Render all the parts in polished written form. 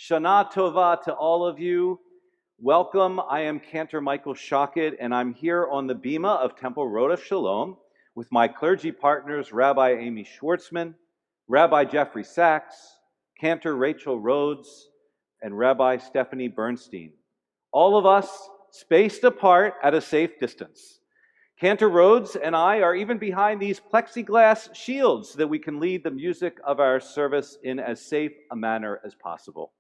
Shana Tova to all of you. Welcome. I am Cantor Michael Shockett, and I'm here on the Bima of Temple Road of Shalom with my clergy partners, Rabbi Amy Schwartzman, Rabbi Jeffrey Saxe, Cantor Rachel Rhodes, and Rabbi Stephanie Bernstein. All of us spaced apart at a safe distance. Cantor Rhodes and I are even behind these plexiglass shields so that we can lead the music of our service in as safe a manner as possible.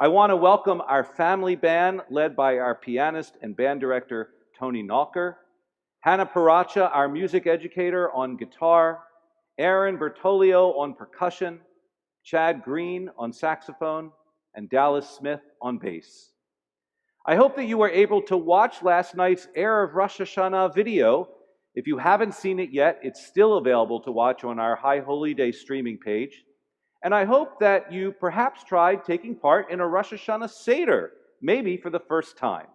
I want to welcome our family band led by our pianist and band director, Tony Nalker, Hannah Paracha, our music educator, on guitar, Aaron Bertolio on percussion, Chad Green on saxophone, and Dallas Smith on bass. I hope that you were able to watch last night's Erev Rosh Hashanah video. If you haven't seen it yet, it's still available to watch on our High Holy Day streaming page. And I hope that you perhaps tried taking part in a Rosh Hashanah Seder, maybe for the first time.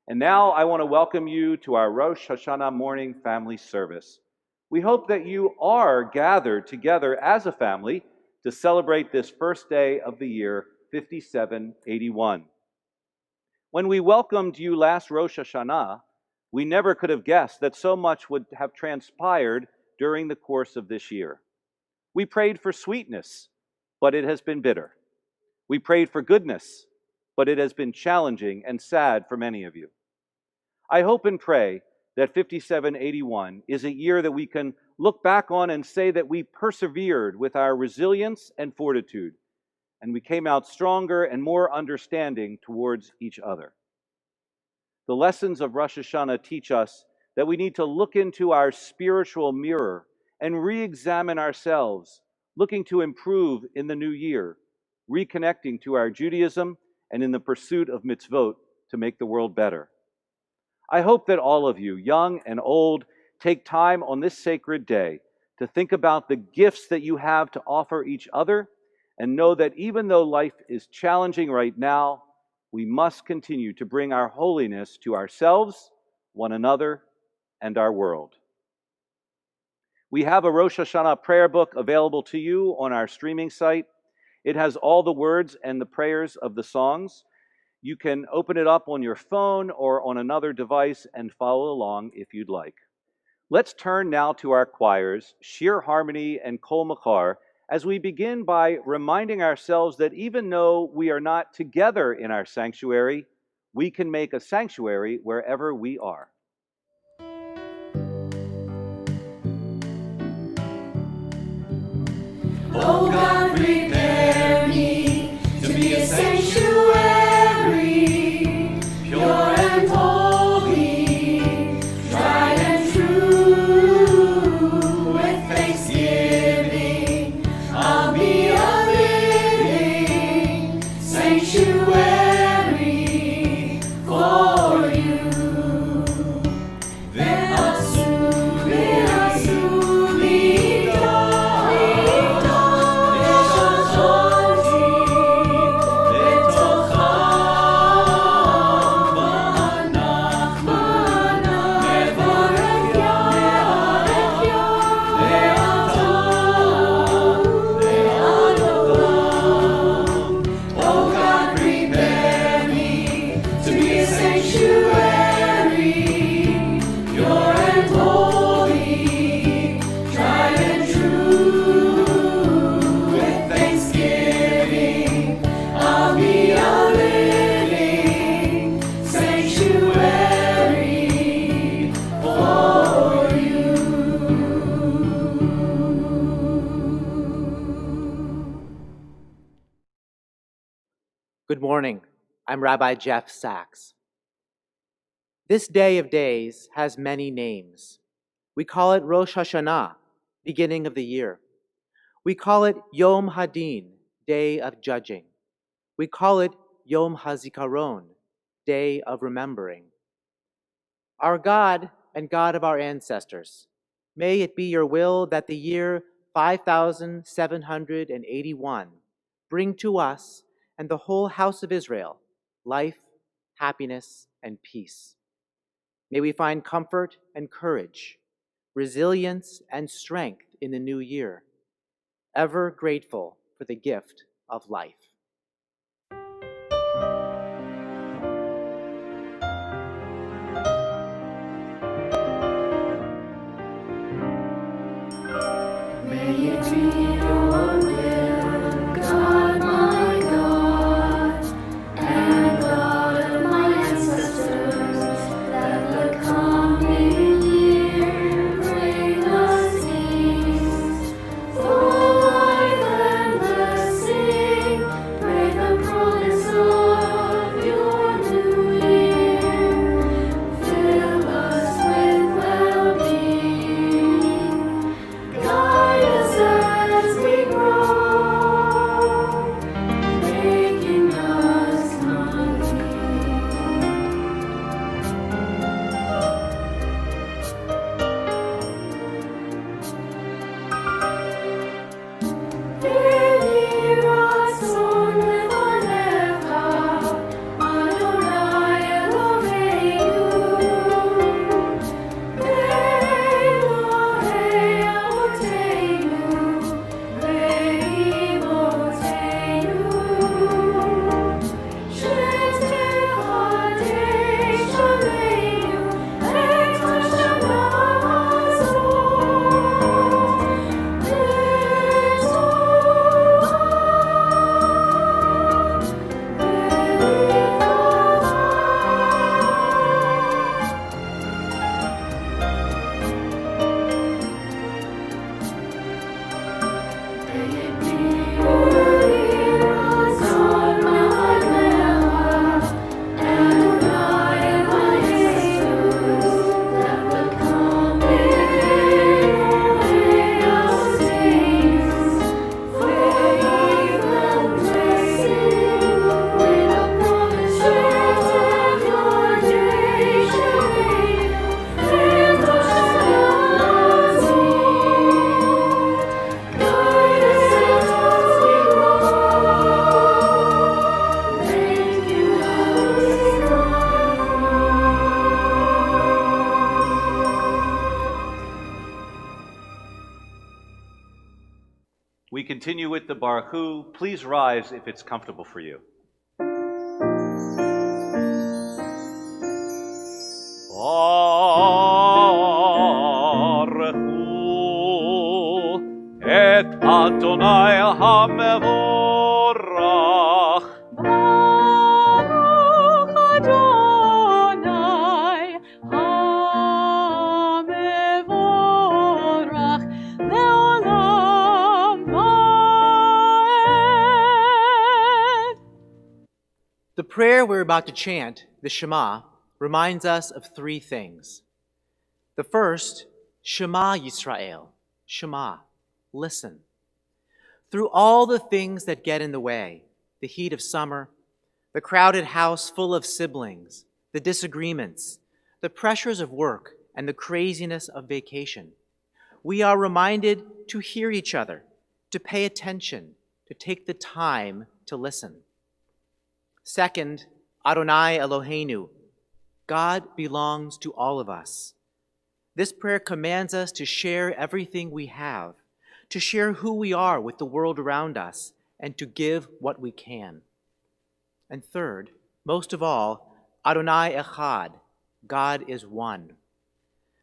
And now I want to welcome you to our Rosh Hashanah morning family service. We hope that you are gathered together as a family to celebrate this first day of the year 5781. When we welcomed you last Rosh Hashanah, we never could have guessed that so much would have transpired during the course of this year. We prayed for sweetness, but it has been bitter. We prayed for goodness, but it has been challenging and sad for many of you. I hope and pray that 5781 is a year that we can look back on and say that we persevered with our resilience and fortitude, and we came out stronger and more understanding towards each other. The lessons of Rosh Hashanah teach us that we need to look into our spiritual mirror and re-examine ourselves, looking to improve in the new year, reconnecting to our Judaism and in the pursuit of mitzvot to make the world better. I hope that all of you, young and old, take time on this sacred day to think about the gifts that you have to offer each other, and know that even though life is challenging right now, we must continue to bring our holiness to ourselves, one another, and our world. We have a Rosh Hashanah prayer book available to you on our streaming site. It has all the words and the prayers of the songs. You can open it up on your phone or on another device and follow along if you'd like. Let's turn now to our choirs, Shir Harmony and Kol Machar, as we begin by reminding ourselves that even though we are not together in our sanctuary, we can make a sanctuary wherever we are. Oh God, prepare me to be a sanctuary, pure and holy, tried and true. With thanksgiving, I'll be a living sanctuary for you. Good morning. I'm Rabbi Jeffrey Saxe. This day of days has many names. We call it Rosh Hashanah, beginning of the year. We call it Yom Hadin, day of judging. We call it Yom HaZikaron, day of remembering. Our God and God of our ancestors, may it be your will that the year 5781 bring to us and the whole house of Israel life, happiness, and peace. May we find comfort and courage, resilience and strength in the new year, ever grateful for the gift of life. We continue with the Baruch Hu. Please rise if it's comfortable for you. Baruch Hu et Adonai HaMevorach. Baruch Adonai HaMevorach le'olam va'ed. The prayer we're about to chant, the Shema, reminds us of three things. The first, Shema Yisrael, Shema, listen. Through all the things that get in the way, the heat of summer, the crowded house full of siblings, the disagreements, the pressures of work, and the craziness of vacation, we are reminded to hear each other, to pay attention, to take the time to listen. Second, Adonai Eloheinu, God belongs to all of us. This prayer commands us to share everything we have, to share who we are with the world around us, and to give what we can. And third, most of all, Adonai Echad, God is one.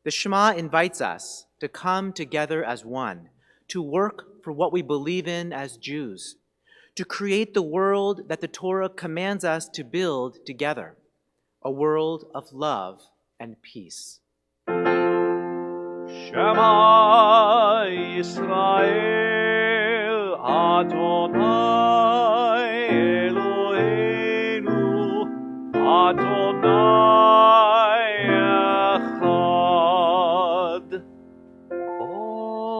The Shema invites us to come together as one, to work for what we believe in as Jews, to create the world that the Torah commands us to build together, a world of love and peace. Shema Yisrael Adonai Eloheinu Adonai Echad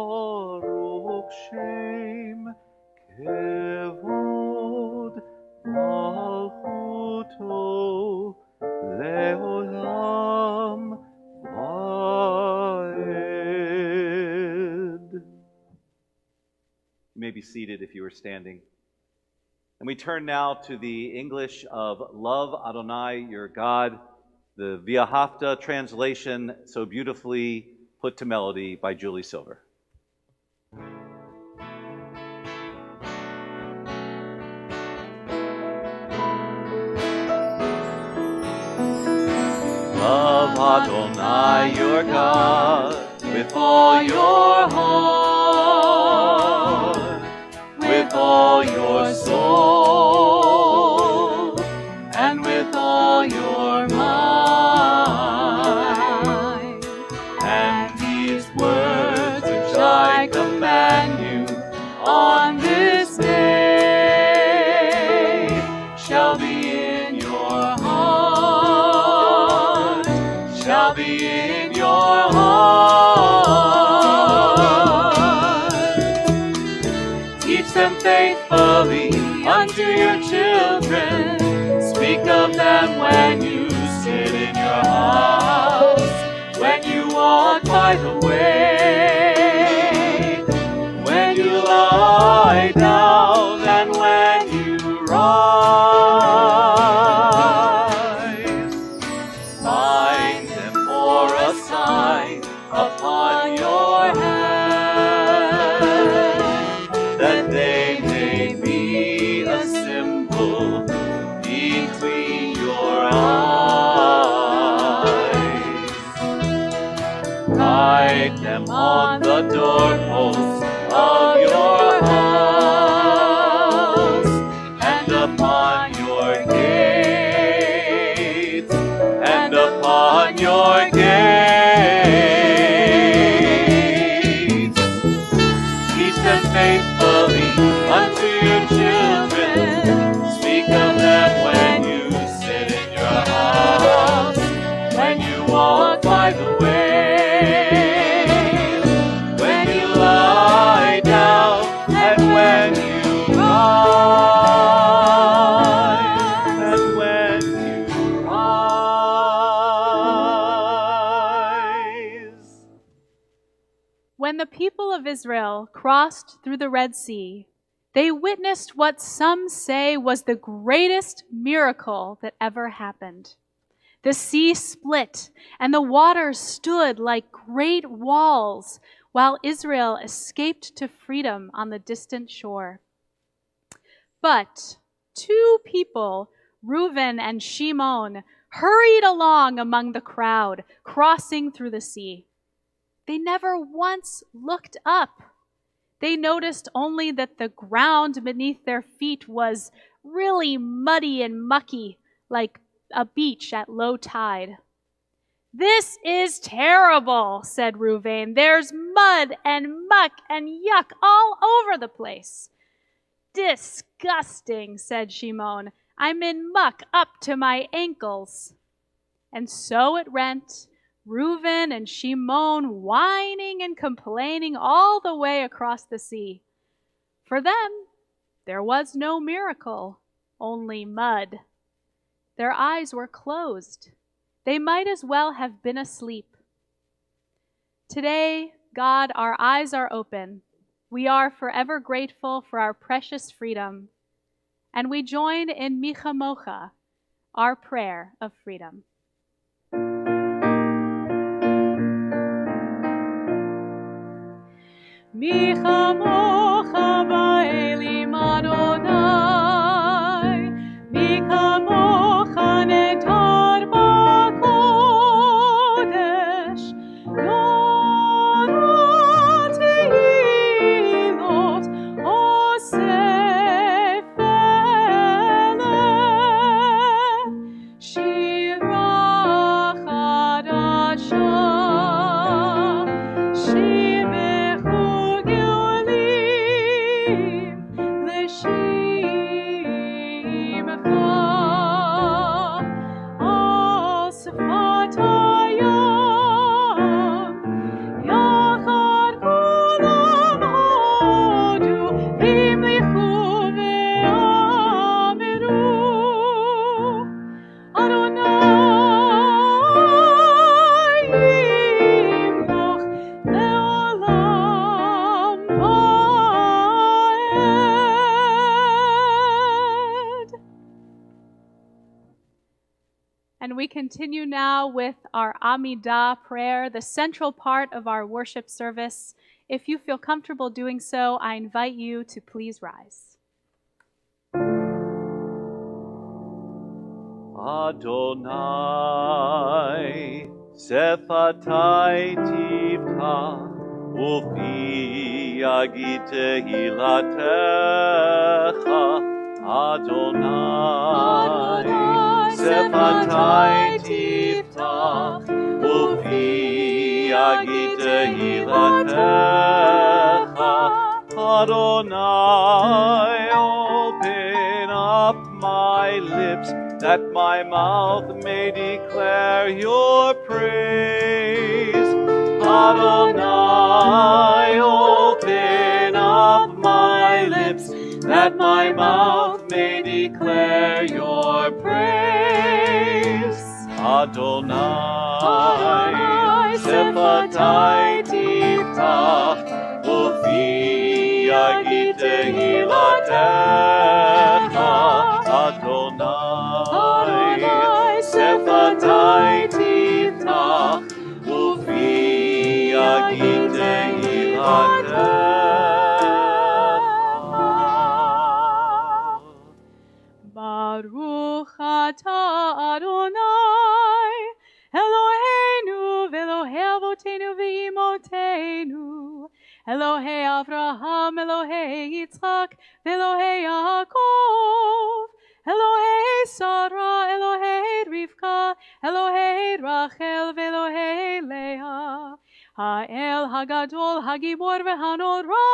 Baruch Shem Kevod Malchuto Leolam Va'ed. You may be seated if you are standing. And we turn now to the English of Love Adonai, Your God, the V'ahavta translation, so beautifully put to melody by Julie Silver. Love Adonai, your God, with all your heart, with all your soul, and with all your mind. And these words which I command you on this day shall be in your heart, shall be in your heart. Teach them faithfully unto your children. Speak of them when you sit in your house, when you walk by the way, when you lie down, and when you rise. Bind them for a sign upon your hand, that they may be a symbol between your eyes. Write them on the doorposts of your house, and upon your gates, and upon your gates. Teach them faithfully unto your children. Speak of them when you sit in your house, when you walk by the way, when you lie down, and when you rise, and when you rise. When the people of Israel crossed through the Red Sea, they witnessed what some say was the greatest miracle that ever happened. The sea split, and the waters stood like great walls while Israel escaped to freedom on the distant shore. But 2 people, Reuben and Shimon, hurried along among the crowd, crossing through the sea. They never once looked up. They noticed only that the ground beneath their feet was really muddy and mucky, like a beach at low tide. "This is terrible," said Reuben. "There's mud and muck and yuck all over the place." "Disgusting," said Shimon. "I'm in muck up to my ankles." And so it went, Reuben and Shimon whining and complaining all the way across the sea. For them, there was no miracle, only mud. Their eyes were closed. They might as well have been asleep. Today, God, our eyes are open. We are forever grateful for our precious freedom, and we join in Mi Chamocha, our prayer of freedom. Mi chamocha ba'elim Adonai, mi chamocha netar ba'kodesh, Yorah tehilot osef eleh, shira chadasha, And we continue now with our Amidah prayer, the central part of our worship service. If you feel comfortable doing so, I invite you to please rise. Adonai, Sefatai Tivta, Ufi Yagit Tehilatecha, Adonai, Sefatai Tivta, Ufi Yagit Tehilatecha, Adonai, open up my lips, that my mouth may declare your praise. Adonai, open up my lips, that my mouth may declare your praise. Adonai, Sefatai Tiftach, Ufi Yagit Tehilatecha. Adonai, Sefatai Tiftach, Ufi Yagit Tehilatecha. Baruch atah Adonai, Eloheinu v'Elohei avoteinu v'imotenu, Elohei Avraham, Elohei Yitzchak, v'Elohei Yaakov, Elohei Sarah, Elohei Rivka, Elohei Rachel, v'Elohei Leah, Ha'el Hagadol, Hagibor v'Hanora,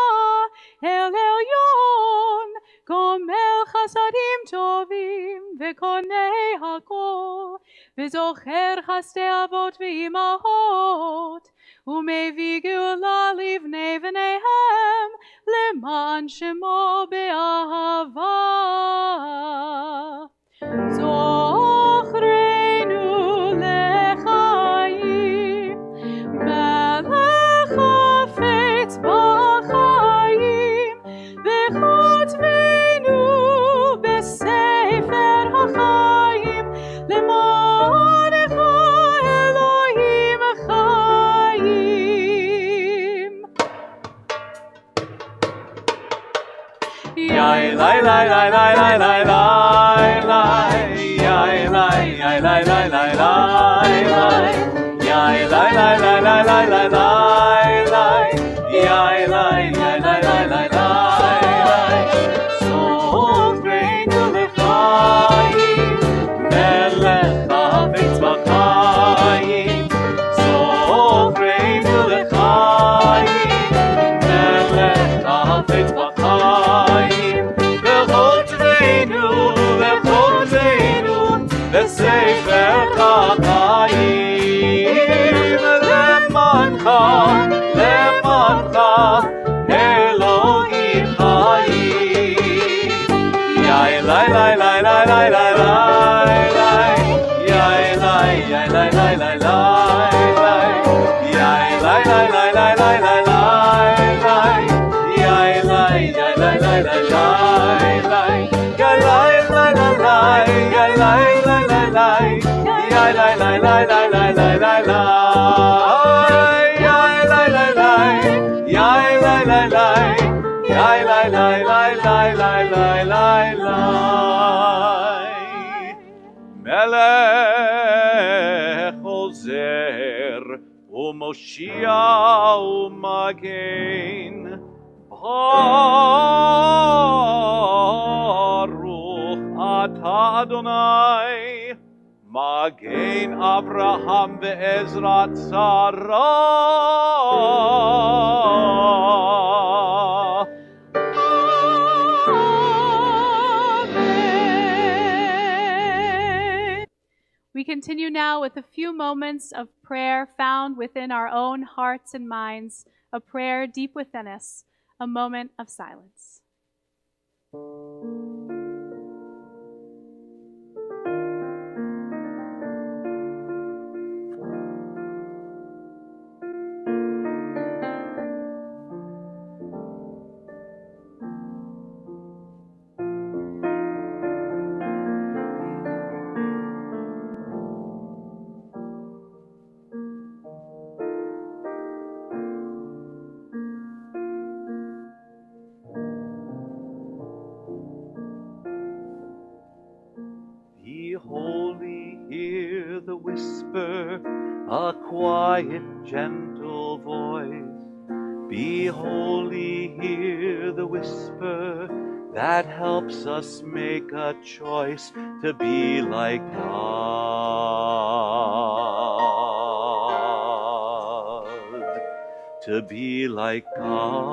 El Elyon, Gomel Chasadim Tovim, V'Konei Hakol, V'Zocher Chasdei Avot V'Imahot, U'Mevi Geula Livnei V'Neihem, Leman Shemo Be'ahava. Zochreinu Lechaim, Melech Hafetz B'Chaim, V'Chotvenu B'Sefer HaChaim, Le'manecha Elohim Chaim. Yai lai lai lai lai lai lai lai lai. Yai lai yai lai lai lai lai lai. Yai lai lai lai lai lai lai lai lai. Yai lai yai lai lai lai lai lai. So great to the Chaim, Melech Hafetz B'Chaim. So great to the Chaim, Melech Hafetz B'Chaim. V'chotzenu, v'chotzenu, v'sefer HaChaim. Lemancha, lemancha, Elohim Chaim. Yai lai lai lai lai lai lai lai lai. Yai lai yai lai lai lai lai lai. Yai lai lai lai lai lai lai lai lai. Yai lai yai lai lai lai lai lai. Yai lai lai lai lai. Yai lai lai lai lai. Yai lai lai lai lai lai lai lai lai. Yai lai lai lai. Yai lai lai lai. Yai lai lai lai lai lai lai lai lai. Melech Ozer uMoshia uMagen. Baruch Atah Adonai, Magen Avraham ve'Ezrat Sarah. We continue now with a few moments of prayer found within our own hearts and minds, a prayer deep within us, a moment of silence. Be holy, hear the whisper, a quiet, gentle voice. Be holy, hear the whisper that helps us make a choice to be like God. To be like God.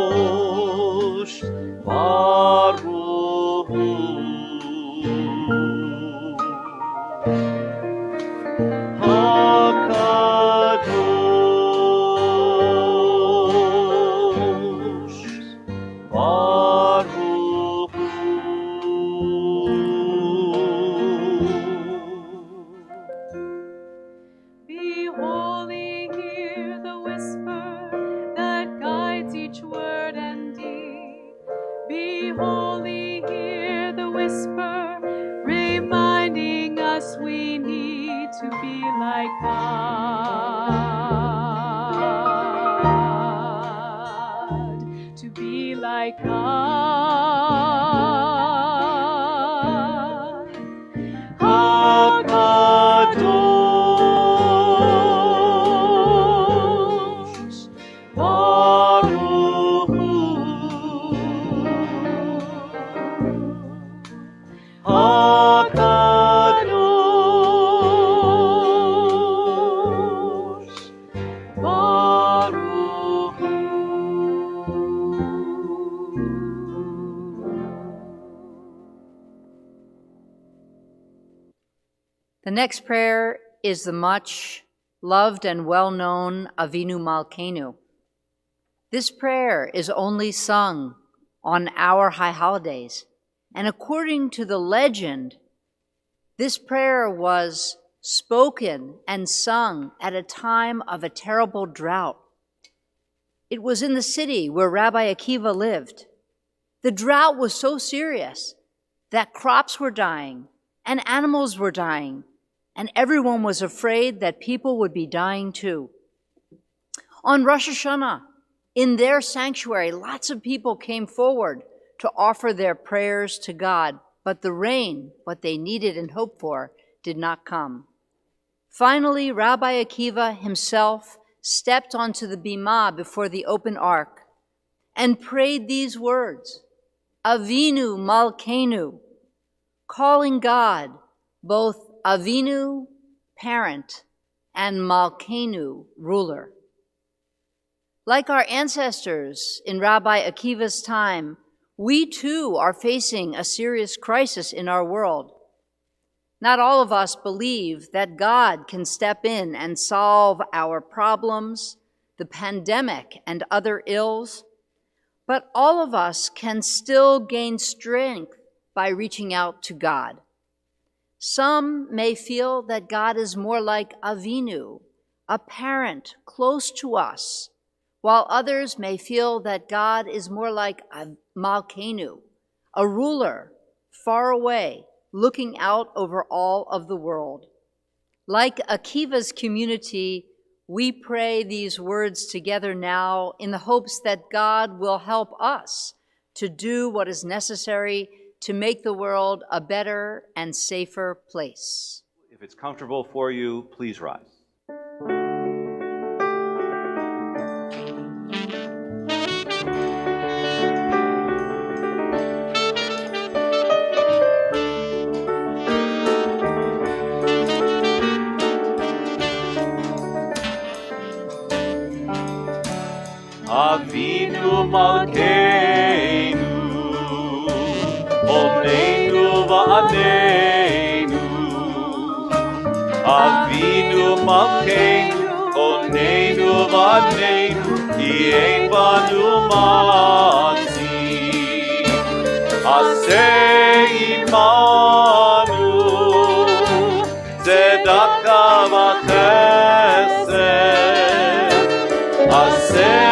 HaKadosh Baruch Hu. HaKadosh Baruch Hu. Be holy, hear the whisper that guides each word and deed. Be holy, hear the whisper, reminding us we need to be like God. To be like God. HaKadosh Baruch Hu. HaKadosh Baruch Hu. The next prayer is the much loved and well-known Avinu Malkeinu. This prayer is only sung on our high holidays, and according to the legend, this prayer was spoken and sung at a time of a terrible drought. It was in the city where Rabbi Akiva lived. The drought was so serious that crops were dying and animals were dying, and everyone was afraid that people would be dying too. On Rosh Hashanah, in their sanctuary, lots of people came forward to offer their prayers to God, but the rain, what they needed and hoped for, did not come. Finally, Rabbi Akiva himself stepped onto the bimah before the open ark and prayed these words, Avinu Malkeinu, calling God both Avinu, parent, and Malkeinu, ruler. Like our ancestors in Rabbi Akiva's time, we too are facing a serious crisis in our world. Not all of us believe that God can step in and solve our problems, the pandemic and other ills, but all of us can still gain strength by reaching out to God. Some may feel that God is more like Avinu, a parent close to us, while others may feel that God is more like Malkeinu, a ruler far away, looking out over all of the world. Like Akiva's community, we pray these words together now in the hopes that God will help us to do what is necessary to make the world a better and safer place. If it's comfortable for you, please rise. Avinu Malkeinu, Omneinu Va'aneinu. Avinu Malkeinu, Omneinu Va'aneinu, Ki ein banu matzi. Aseh imanu, tzedaka v'chesed. Aseh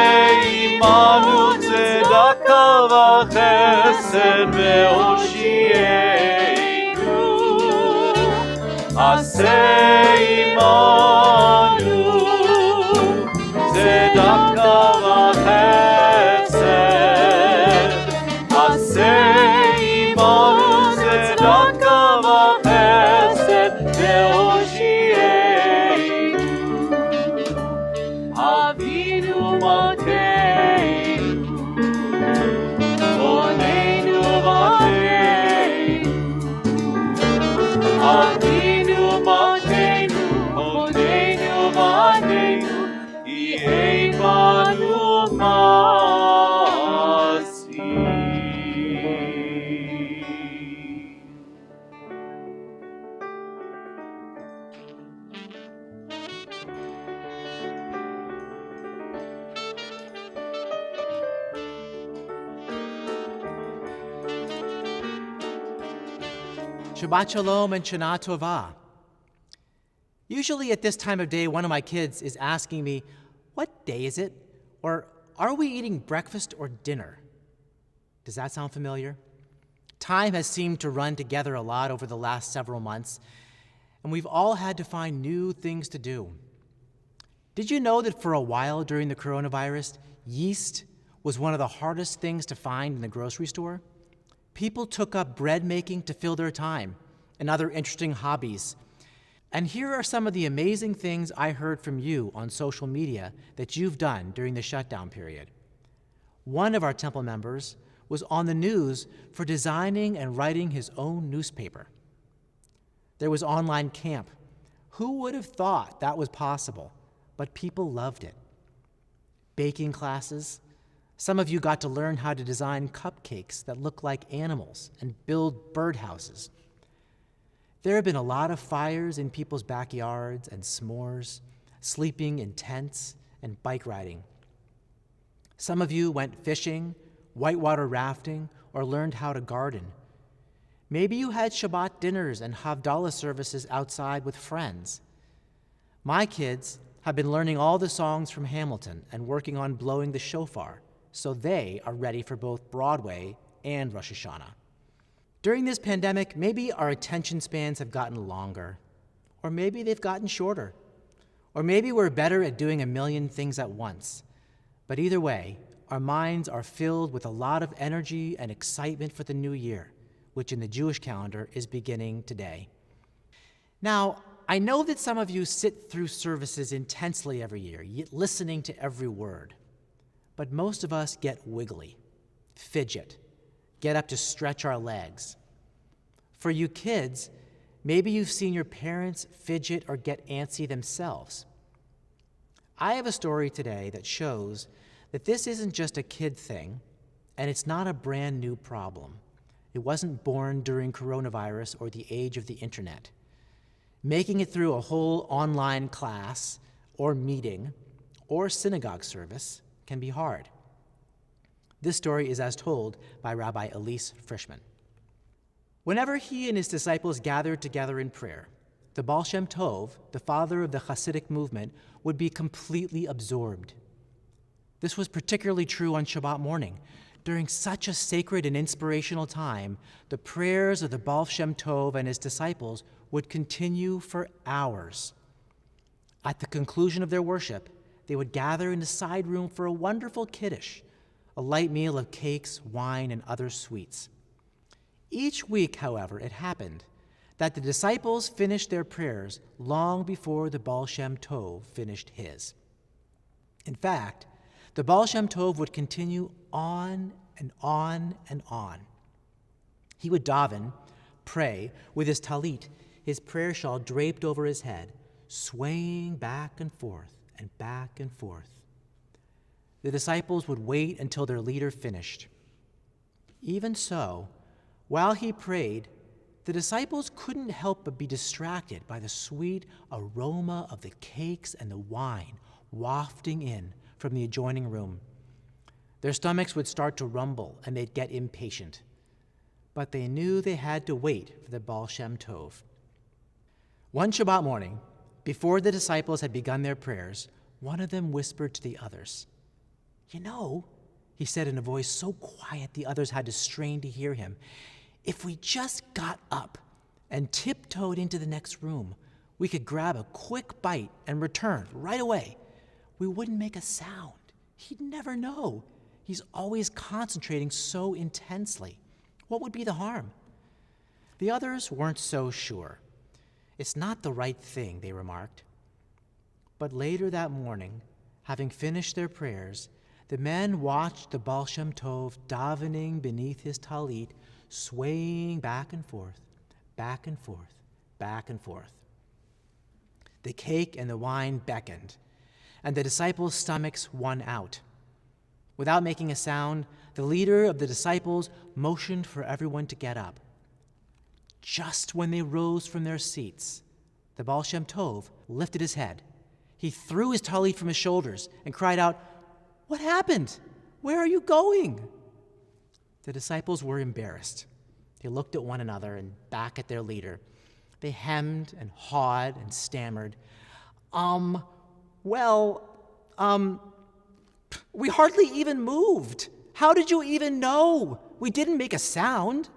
imanu tzedaka v'chesed ve'oshienu. Aseh imanu tzedaka v'chesed. Aseh imanu tzedaka v'chesed ve'oshienu. Avinu Malkeinu, Oneinu V'aneinu. Avinu Malkeinu, Oneinu V'aneinu, Ki ein banu matzi. Shabbat Shalom and Shana Tova. Usually at this time of day, one of my kids is asking me, what day is it? Or are we eating breakfast or dinner? Does that sound familiar? Time has seemed to run together a lot over the last several months, and we've all had to find new things to do. Did you know that for a while during the coronavirus, yeast was one of the hardest things to find in the grocery store? People took up bread making to fill their time and other interesting hobbies. And here are some of the amazing things I heard from you on social media that you've done during the shutdown period. One of our temple members was on the news for designing and writing his own newspaper. There was online camp. Who would have thought that was possible? But people loved it. Baking classes. Some of you got to learn how to design cupcakes that look like animals and build birdhouses. There have been a lot of fires in people's backyards and s'mores, sleeping in tents and bike riding. Some of you went fishing, whitewater rafting, or learned how to garden. Maybe you had Shabbat dinners and Havdalah services outside with friends. My kids have been learning all the songs from Hamilton and working on blowing the shofar, so they are ready for both Broadway and Rosh Hashanah. During this pandemic, maybe our attention spans have gotten longer. Or maybe they've gotten shorter. Or maybe we're better at doing a million things at once. But either way, our minds are filled with a lot of energy and excitement for the new year, which in the Jewish calendar is beginning today. Now, I know that some of you sit through services intensely every year, listening to every word. But most of us get wiggly, fidget, get up to stretch our legs. For you kids, maybe you've seen your parents fidget or get antsy themselves. I have a story today that shows that this isn't just a kid thing, and it's not a brand new problem. It wasn't born during coronavirus or the age of the internet. Making it through a whole online class or meeting or synagogue service can be hard. This story is as told by Rabbi Elise Frischman. Whenever he and his disciples gathered together in prayer, the Baal Shem Tov, the father of the Hasidic movement, would be completely absorbed. This was particularly true on Shabbat morning. During such a sacred and inspirational time, the prayers of the Baal Shem Tov and his disciples would continue for hours. At the conclusion of their worship, they would gather in the side room for a wonderful kiddush, a light meal of cakes, wine, and other sweets. Each week, however, it happened that the disciples finished their prayers long before the Baal Shem Tov finished his. In fact, the Baal Shem Tov would continue on and on and on. He would daven, pray, with his talit, his prayer shawl draped over his head, swaying back and forth and back and forth. The disciples would wait until their leader finished. Even so, while he prayed, the disciples couldn't help but be distracted by the sweet aroma of the cakes and the wine wafting in from the adjoining room. Their stomachs would start to rumble and they'd get impatient. But they knew they had to wait for the Baal Shem Tov. One Shabbat morning, before the disciples had begun their prayers, one of them whispered to the others. "You know," he said in a voice so quiet the others had to strain to hear him, "if we just got up and tiptoed into the next room, we could grab a quick bite and return right away. We wouldn't make a sound. He'd never know. He's always concentrating so intensely. What would be the harm?" The others weren't so sure. "It's not the right thing," they remarked. But later that morning, having finished their prayers, the men watched the Baal Shem Tov davening beneath his talit, swaying back and forth, back and forth, back and forth. The cake and the wine beckoned, and the disciples' stomachs won out. Without making a sound, the leader of the disciples motioned for everyone to get up. Just when they rose from their seats, the Baal Shem Tov lifted his head. He threw his talit from his shoulders and cried out, "What happened? Where are you going?" The disciples were embarrassed. They looked at one another and back at their leader. They hemmed and hawed and stammered. We hardly even moved. How did you even know? We didn't make a sound."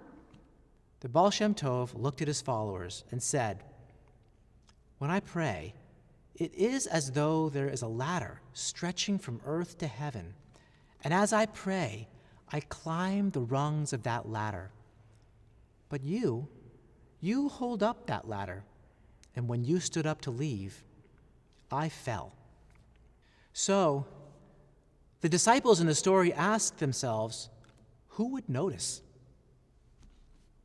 The Baal Shem Tov looked at his followers and said, "When I pray, it is as though there is a ladder stretching from earth to heaven. And as I pray, I climb the rungs of that ladder. But you hold up that ladder. And when you stood up to leave, I fell." So, the disciples in the story asked themselves, who would notice?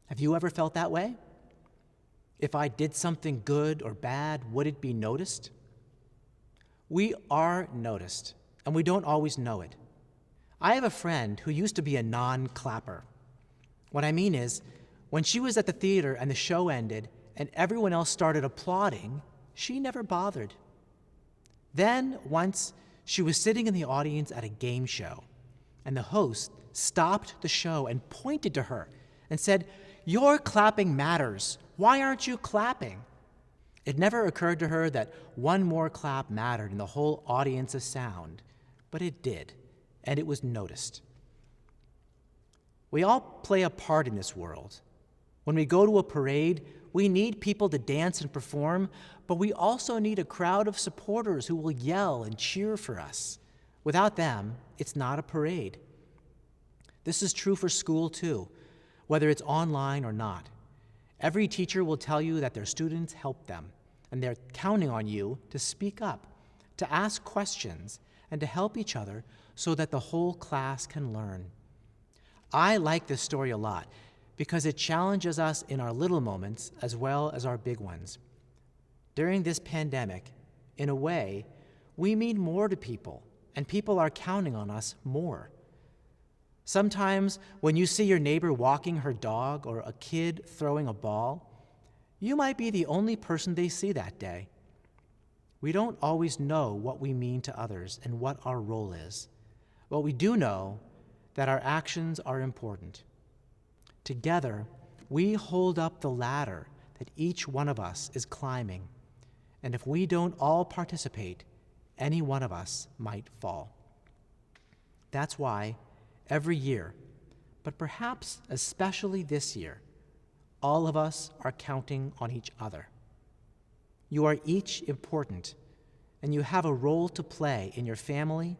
Have you ever felt that way? If I did something good or bad, would it be noticed? We are noticed, and we don't always know it. I have a friend who used to be a non-clapper. What I mean is, when she was at the theater and the show ended and everyone else started applauding, she never bothered. Then, once, she was sitting in the audience at a game show, and the host stopped the show and pointed to her and said, "Your clapping matters. Why aren't you clapping?" It never occurred to her that one more clap mattered in the whole audience of sound, but it did, and it was noticed. We all play a part in this world. When we go to a parade, We need people to dance and perform, but we also need a crowd of supporters who will yell and cheer for us. Without them, it's not a parade. This is true for school too, whether it's online or not. Every teacher will tell you that their students help them, and they're counting on you to speak up, to ask questions, and to help each other so that the whole class can learn. I like this story a lot because it challenges us in our little moments as well as our big ones. During this pandemic, in a way, we mean more to people, and people are counting on us more. Sometimes when you see your neighbor walking her dog or a kid throwing a ball, you might be the only person they see that day. We don't always know what we mean to others and what our role is, but we do know that our actions are important. Together, we hold up the ladder that each one of us is climbing, and if we don't all participate, any one of us might fall. That's why every year, but perhaps especially this year, all of us are counting on each other. You are each important, and you have a role to play in your family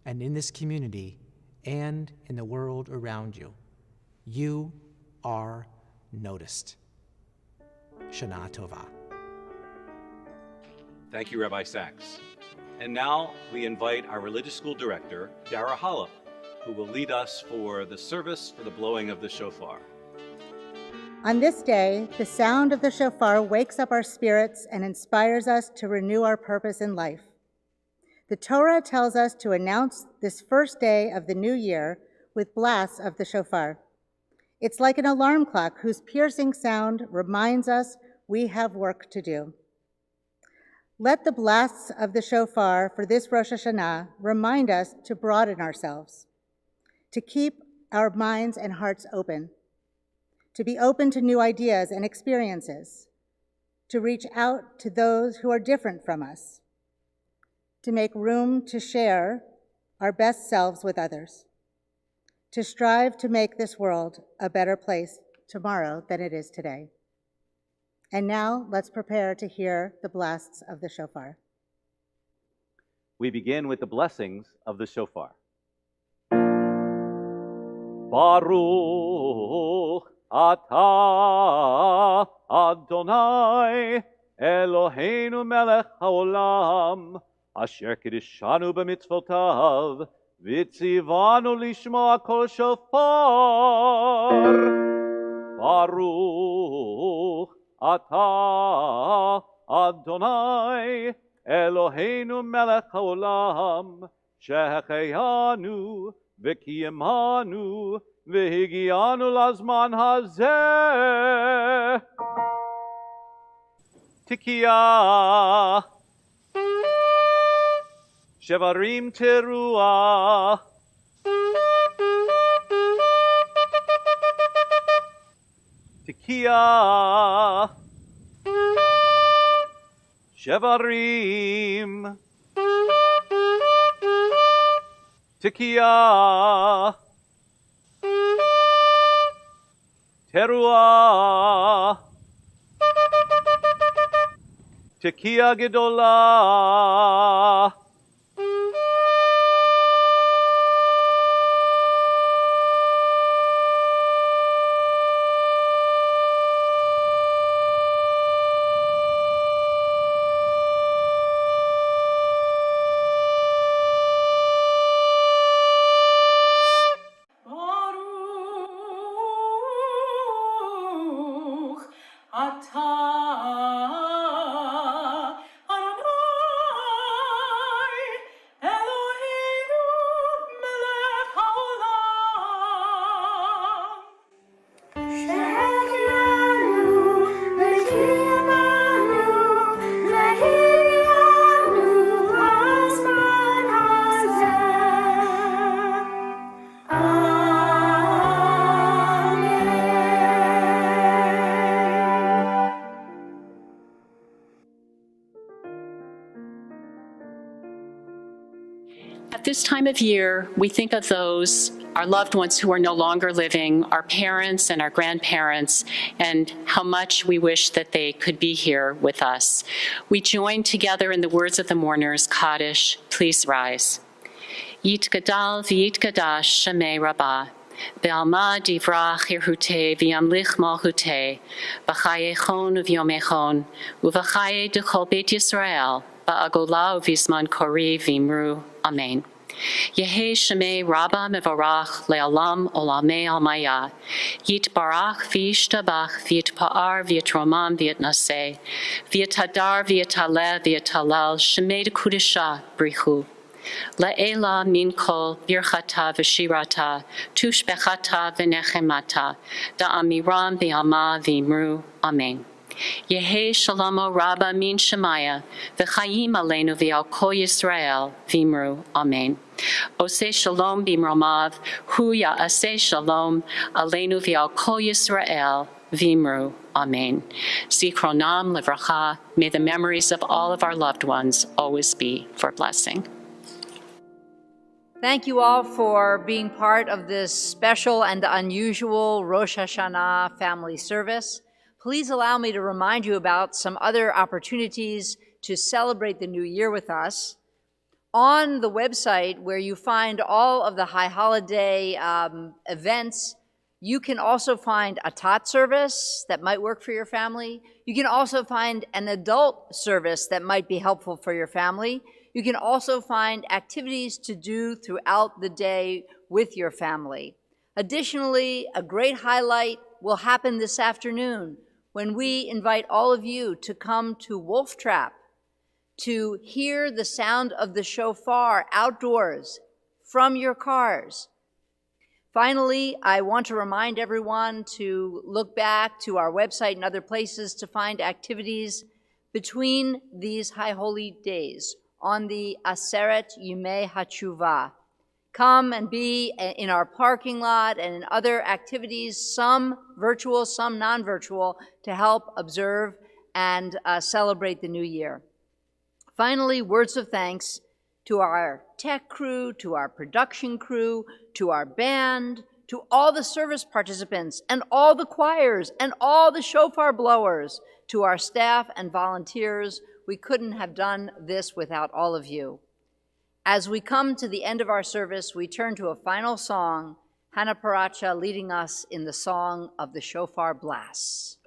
and in this community and in the world around you. You are noticed. Shana Tova. Thank you, Rabbi Saxe. And now we invite our religious school director, Dara Hollop, who will lead us for the service for the blowing of the shofar. On this day, the sound of the shofar wakes up our spirits and inspires us to renew our purpose in life. The Torah tells us to announce this first day of the new year with blasts of the shofar. It's like an alarm clock whose piercing sound reminds us we have work to do. Let the blasts of the shofar for this Rosh Hashanah remind us to broaden ourselves, to keep our minds and hearts open, to be open to new ideas and experiences, to reach out to those who are different from us, to make room to share our best selves with others, to strive to make this world a better place tomorrow than it is today. And now let's prepare to hear the blasts of the shofar. We begin with the blessings of the shofar. Baruch atah Adonai Eloheinu melech haolam asher kiddushanu b'mitzvotav v'tzivanu lishmoa kol shofar. Baruch atah Adonai Eloheinu melech haolam shehecheyanu v'kiyemanu v'higianu lazman hazeh. Tikiya shevarim teruah Tikiya shevarim Tikiya teruah Tikiya gedolah. Baruch atah Adonai Eloheinu melech haolam shehecheyanu v'kiyemanu v'higianu lazman hazeh. At this time of year, we think of those our loved ones who are no longer living, our parents and our grandparents, and how much we wish that they could be here with us. We join together in the words of the mourners, Kaddish. Please rise. Yitgadal v'yitgadash Shemei Rabbah, Be'alma divrach irhute v'yamlich malchute, B'chayechon v'yomechon, U'v'chaye d'chol Beit Yisrael, Ba'agola u'vizman kori v'imru. Amen. Yehi Shemei Rabbah mevarach le'alam olamei almaya, Yitbarach v'yishtabach v'yitpa'ar v'yitromam v'yitnaseh, V'yitadar v'yitaleh v'yitalel Shemei d'kudisha brichu. La'ela min kol birchata v'shirata, tushbechata v'nechemata, da'amiram v'yama v'imru. Amen. Yehi shalomo rabba min shemaya, v'chayim aleinu v'al kol Yisrael v'imru. Amen. Oseh shalom b'imromav, hu ya'aseh shalom aleinu v'al kol Yisrael v'imru. Amen. Zichronam livracha, may the memories of all of our loved ones always be for blessing. Thank you all for being part of this special and unusual Rosh Hashanah family service. Please allow me to remind you about some other opportunities to celebrate the new year with us. On the website where you find all of the high holiday events, you can also find a tot service that might work for your family. You can also find an adult service that might be helpful for your family. You can also find activities to do throughout the day with your family. Additionally, a great highlight will happen this afternoon when we invite all of you to come to Wolf Trap to hear the sound of the shofar outdoors from your cars. Finally, I want to remind everyone to look back to our website and other places to find activities between these high holy days on the Aseret Yimei HaTshuvah. Come and be in our parking lot and in other activities, some virtual, some non-virtual, to help observe and celebrate the new year. Finally, words of thanks to our tech crew, to our production crew, to our band, to all the service participants and all the choirs and all the shofar blowers, to our staff and volunteers. We couldn't have done this without all of you. As we come to the end of our service, we turn to a final song, Hannah Paracha leading us in the song of the shofar blasts.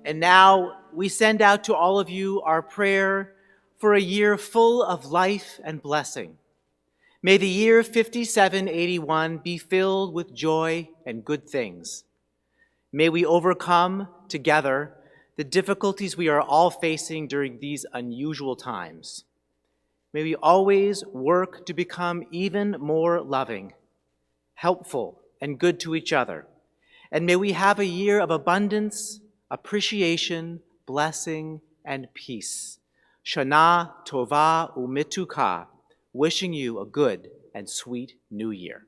And now we send out to all of you our prayer for a year full of life and blessing. May the year 5781 be filled with joy and good things. May we overcome together the difficulties we are all facing during these unusual times. May we always work to become even more loving, helpful, and good to each other. And may we have a year of abundance, appreciation, blessing, and peace. Shana Tova Umituka, wishing you a good and sweet new year.